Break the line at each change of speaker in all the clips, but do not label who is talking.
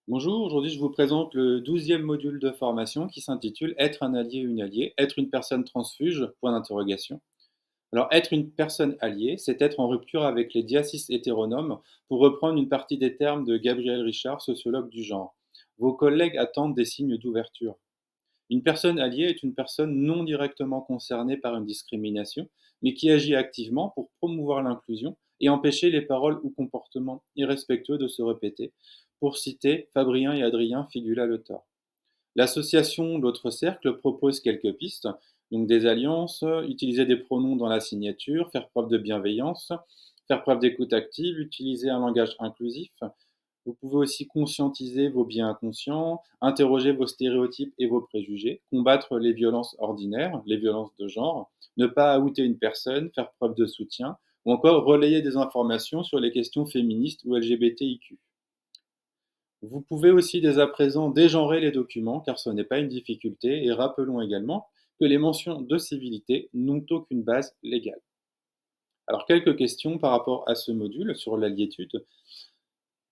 Bonjour, aujourd'hui je vous présente le 12e module de formation qui s'intitule Être un allié ou une alliée, être une personne transfuge, point d'interrogation. Alors être une personne alliée, c'est être en rupture avec les diacis hétéronomes, pour reprendre une partie des termes de Gabriel Richard, sociologue du genre. Vos collègues attendent des signes d'ouverture. Une personne alliée est une personne non directement concernée par une discrimination, mais qui agit activement pour promouvoir l'inclusion et empêcher les paroles ou comportements irrespectueux de se répéter, pour citer Fabrien et Adrien Figula-Letort. L'association L'autre cercle propose quelques pistes, donc des alliances, utiliser des pronoms dans la signature, faire preuve de bienveillance, faire preuve d'écoute active, utiliser un langage inclusif. Vous pouvez aussi conscientiser vos biais inconscients, interroger vos stéréotypes et vos préjugés, combattre les violences ordinaires, les violences de genre, ne pas outer une personne, faire preuve de soutien, ou encore relayer des informations sur les questions féministes ou LGBTIQ. Vous pouvez aussi dès à présent dégenrer les documents, car ce n'est pas une difficulté, et rappelons également que les mentions de civilité n'ont aucune base légale. Alors quelques questions par rapport à ce module sur l'alliétude.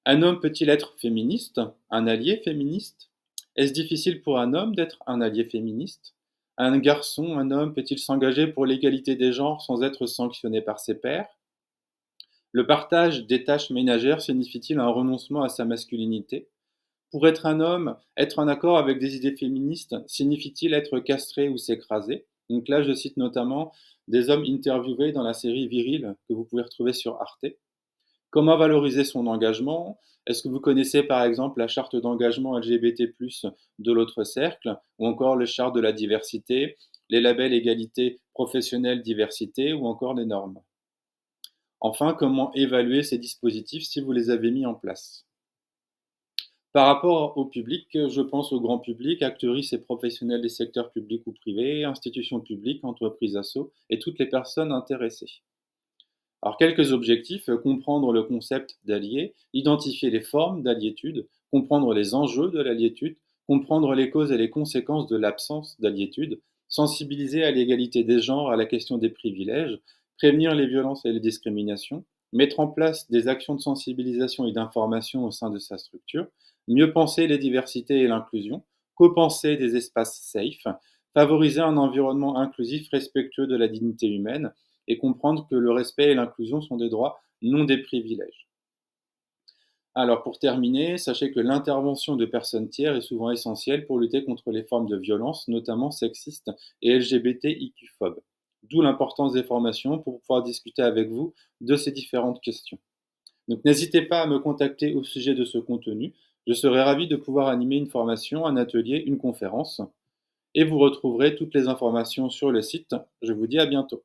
Un homme peut-il être féministe? Un allié féministe? Est-ce difficile pour un homme d'être un allié féministe? Un garçon, un homme peut-il s'engager pour l'égalité des genres sans être sanctionné par ses pairs? Le partage des tâches ménagères signifie-t-il un renoncement à sa masculinité? Pour être un homme, être en accord avec des idées féministes signifie-t-il être castré ou s'écraser? Donc là, je cite notamment des hommes interviewés dans la série Viril que vous pouvez retrouver sur Arte. Comment valoriser son engagement? Est-ce que vous connaissez par exemple la charte d'engagement LGBT+, de l'autre cercle, ou encore le charte de la diversité, les labels égalité professionnelle diversité, ou encore les normes? Enfin, comment évaluer ces dispositifs si vous les avez mis en place? Par rapport au public, je pense au grand public, acteuristes et professionnels des secteurs publics ou privés, institutions publiques, entreprises assos et toutes les personnes intéressées. Alors quelques objectifs, comprendre le concept d'allié, identifier les formes d'alliétude, comprendre les enjeux de l'alliétude, comprendre les causes et les conséquences de l'absence d'alliétude, sensibiliser à l'égalité des genres, à la question des privilèges, prévenir les violences et les discriminations, mettre en place des actions de sensibilisation et d'information au sein de sa structure, mieux penser les diversités et l'inclusion, co-penser des espaces safe, favoriser un environnement inclusif respectueux de la dignité humaine, et comprendre que le respect et l'inclusion sont des droits, non des privilèges. Alors pour terminer, sachez que l'intervention de personnes tiers est souvent essentielle pour lutter contre les formes de violence, notamment sexistes et LGBTIQ-phobes. D'où l'importance des formations pour pouvoir discuter avec vous de ces différentes questions. Donc n'hésitez pas à me contacter au sujet de ce contenu. Je serai ravi de pouvoir animer une formation, un atelier, une conférence. Et vous retrouverez toutes les informations sur le site. Je vous dis à bientôt.